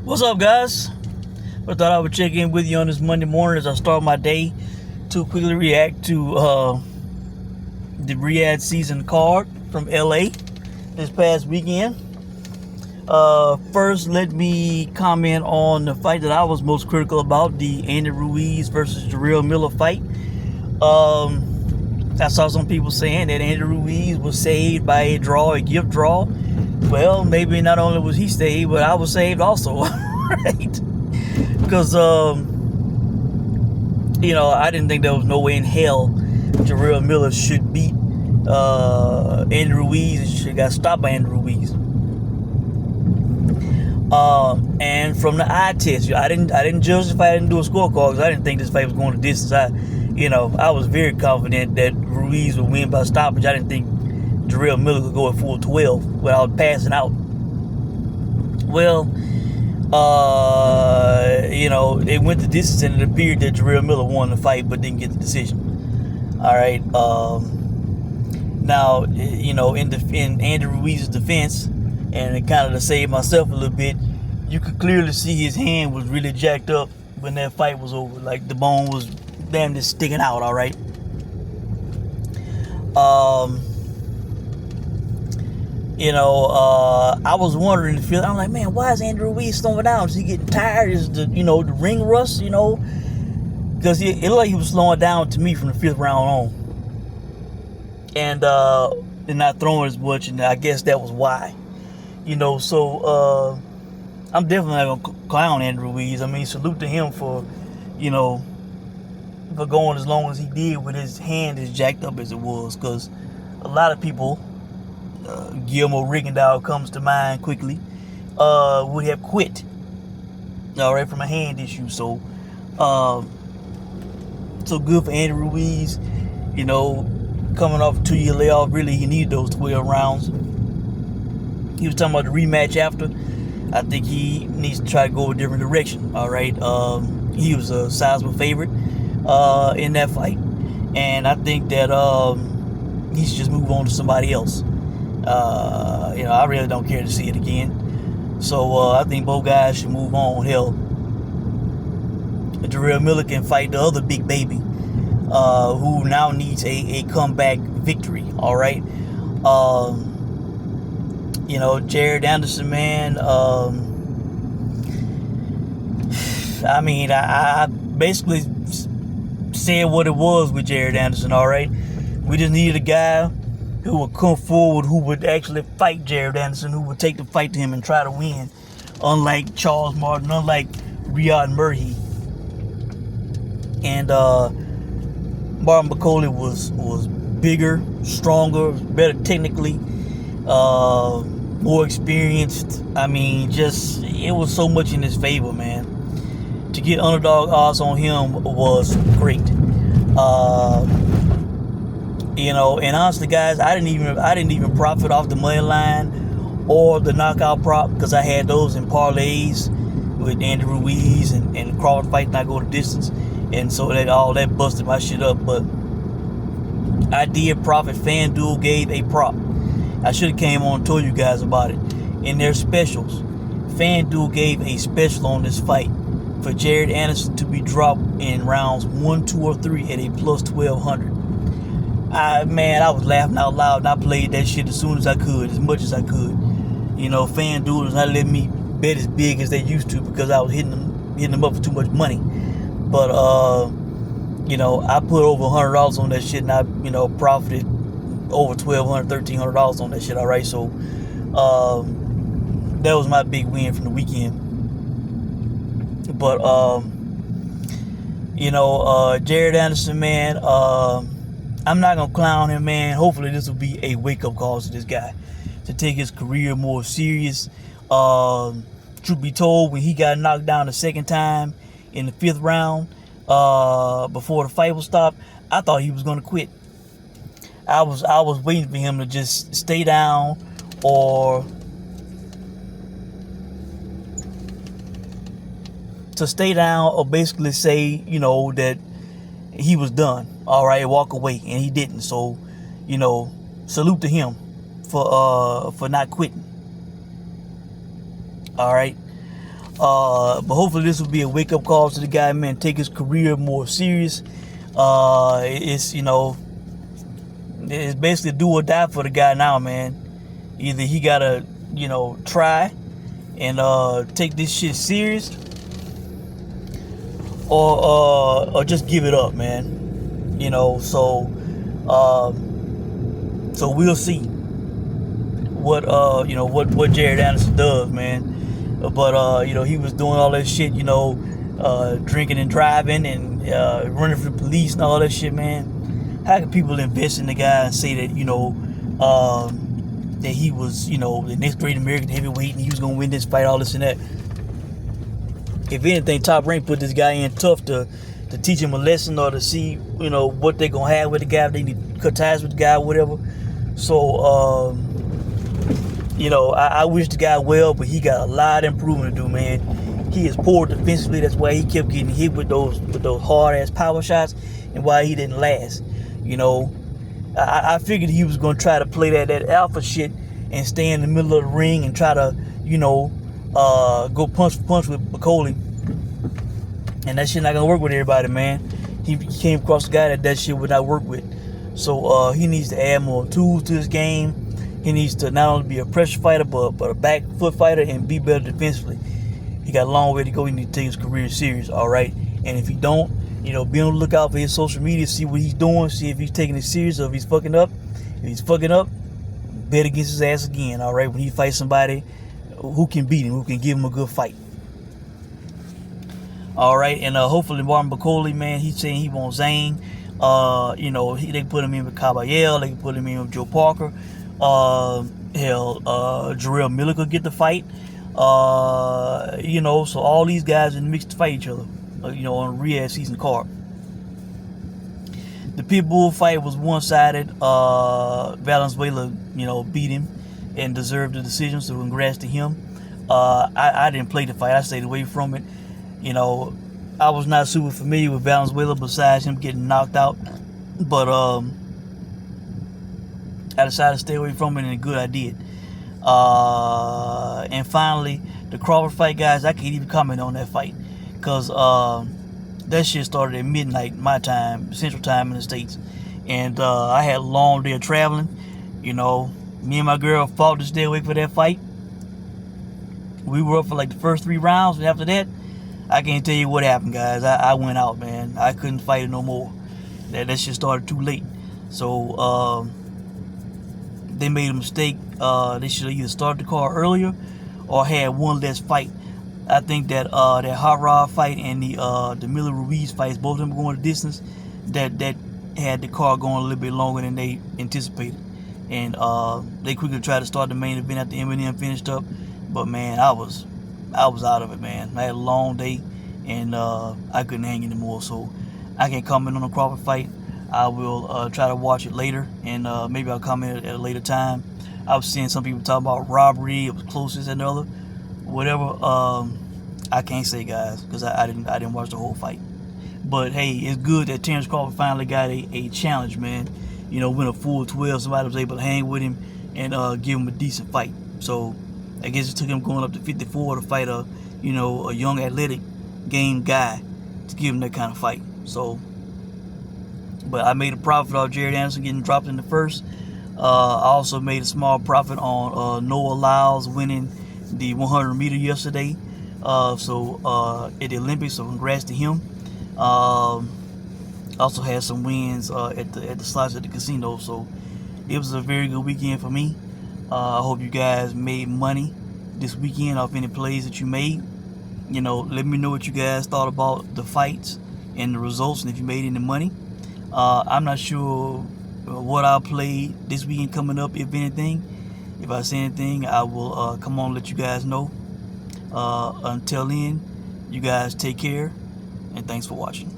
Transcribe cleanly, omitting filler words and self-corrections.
What's up, guys? I thought I would check in with you on this Monday morning as I start my day to quickly react to the Riyadh season card from LA this past weekend. First, let me comment on the fight that I was most critical about, the Andy Ruiz versus Jarrell Miller fight. I saw some people saying that Andy Ruiz was saved by a gift draw. Well, maybe not only was he saved, but I was saved also, right? Because, I didn't think there was no way in hell Jarrell Miller should beat Andy Ruiz. He should have got stopped by Andy Ruiz. And from the eye test, I didn't judge the fight. I didn't do a scorecard because I didn't think this fight was going to distance. I was very confident that Ruiz would win by stoppage. I didn't think Jarrell Miller could go at full 12 without passing out. Well, it went the distance and it appeared that Jarrell Miller won the fight but didn't get the decision. All right. Now, in Andy Ruiz's defense, and it kind of to save myself a little bit, you could clearly see his hand was really jacked up when that fight was over. Like the bone was damn near sticking out. All right. I was wondering the field. I'm like, man, why is Andy Ruiz slowing down? Is he getting tired? Is the ring rust? Because it looked like he was slowing down to me from the fifth round on, and not throwing as much, and I guess that was why. So I'm definitely not gonna clown Andy Ruiz. I mean, salute to him for going as long as he did with his hand as jacked up as it was, because a lot of people, Guillermo Rigondeaux comes to mind quickly, would have quit, all right, from a hand issue. So good for Andy Ruiz, coming off a 2-year layoff. Really, he needed those 12 rounds. He was talking about the rematch after. I think he needs to try to go a different direction, all right. He was a sizable favorite in that fight, and I think that he should just move on to somebody else. I really don't care to see it again. So I think both guys should move on. Hell, Jarrell Miller can fight the other big baby, who now needs a comeback victory. All right. Jared Anderson, man. I basically said what it was with Jared Anderson. All right. We just needed a guy who would come forward, who would actually fight Jared Anderson, who would take the fight to him and try to win, unlike Charles Martin, unlike Riyad Murhi. And Martin Bakole was bigger, stronger, better technically, more experienced. It was so much in his favor, man. To get underdog odds on him was great. And honestly, guys, I didn't even profit off the money line or the knockout prop, because I had those in parlays with Andy Ruiz and Crawford fight not go the distance, and so that busted my shit up. But I did profit. FanDuel gave a prop. I should have came on and told you guys about it. In their specials, FanDuel gave a special on this fight for Jared Anderson to be dropped in rounds 1, 2, or 3 at a plus 1,200. I was laughing out loud, and I played that shit as soon as I could, as much as I could. FanDuel was not letting me bet as big as they used to because I was hitting them up for too much money. But I put over $100 on that shit, and I profited over $1,200, $1,300 on that shit. All right, so that was my big win from the weekend. But Jared Anderson, man. I'm not going to clown him, man. Hopefully this will be a wake-up call to this guy to take his career more serious. Truth be told, when he got knocked down the second time in the 5th round, before the fight was stopped, I thought he was going to quit. I was waiting for him to just stay down or basically say, that he was done. All right, walk away, and he didn't. So, salute to him for not quitting. All right. But hopefully this will be a wake-up call to the guy, man. Take his career more serious. It's, you know, it's basically do or die for the guy now, man. Either he gotta, you know, try and take this shit serious, or just give it up, man. You know, so we'll see what you know, what Jared Anderson does, man. But you know, he was doing all that shit, you know, drinking and driving and running for the police and all that shit, man. How can people invest in the guy and say that, you know, that he was, you know, the next great American heavyweight and he was gonna win this fight, all this and that? If anything, Top Rank put this guy in tough to teach him a lesson, or to see, you know, what they gonna have with the guy, if they need to cut ties with the guy, or whatever. So you know, I wish the guy well, but he got a lot of improvement to do, man. He is poor defensively. That's why he kept getting hit with those hard ass power shots, and why he didn't last. You know, I figured he was gonna try to play that alpha shit and stay in the middle of the ring and try to, you know, go punch for punch with Bakole. And that shit not gonna work with everybody, man. He came across a guy that shit would not work with. So he needs to add more tools to his game. He needs to not only be a pressure fighter, but a back foot fighter, and be better defensively. He got a long way to go. He needs to take his career serious, all right? And if he don't, you know, be on the lookout for his social media, see what he's doing, see if he's taking it serious, or if he's fucking up. If he's fucking up, bet against his ass again, all right? When he fights somebody who can beat him, who can give him a good fight. All right, and hopefully Martin Bakole, man, he's saying he wants Zane. You know, they can put him in with Caballero, they can put him in with Joe Parker. Jarrell Miller could get the fight. You know, so all these guys in the mix to fight each other, you know, on a Ruiz season card. The Pitbull fight was one-sided. Valenzuela, you know, beat him and deserved the decision, so congrats to him. I didn't play the fight. I stayed away from it. You know, I was not super familiar with Valenzuela besides him getting knocked out. But I decided to stay away from it, and good I did. And finally, the Crawford fight, guys, I can't even comment on that fight, because that shit started at midnight my time, Central Time in the States. And I had a long day of traveling. You know, me and my girl fought to stay awake for that fight. We were up for like the first 3 rounds, and after that, I can't tell you what happened, guys. I went out, man. I couldn't fight it no more. That shit started too late. So they made a mistake. They should have either started the card earlier or had one less fight. I think that that Hot Rod fight and the Miller Ruiz fights, both of them going the distance, that had the card going a little bit longer than they anticipated. And they quickly tried to start the main event after Eminem finished up. But man, I was out of it, man. I had a long day, and I couldn't hang anymore. So I can't comment on the Crawford fight. I will try to watch it later, and maybe I'll comment at a later time. I was seeing some people talk about robbery. It was closest and other, whatever. I can't say, guys, because I didn't watch the whole fight. But hey, it's good that Terrence Crawford finally got a challenge, man. You know, win a full 12. Somebody was able to hang with him and give him a decent fight. So I guess it took him going up to 54 to fight a young athletic game guy to give him that kind of fight. So, but I made a profit off Jared Anderson getting dropped in the first. I also made a small profit on Noah Lyles winning the 100 meter yesterday. At the Olympics, so congrats to him. Also had some wins at the slots at the casino. So it was a very good weekend for me. I hope you guys made money this weekend off any plays that you made. You know, let me know what you guys thought about the fights and the results, and if you made any money. I'm not sure what I'll play this weekend coming up, if anything. If I see anything, I will come on and let you guys know. Until then, you guys take care, and thanks for watching.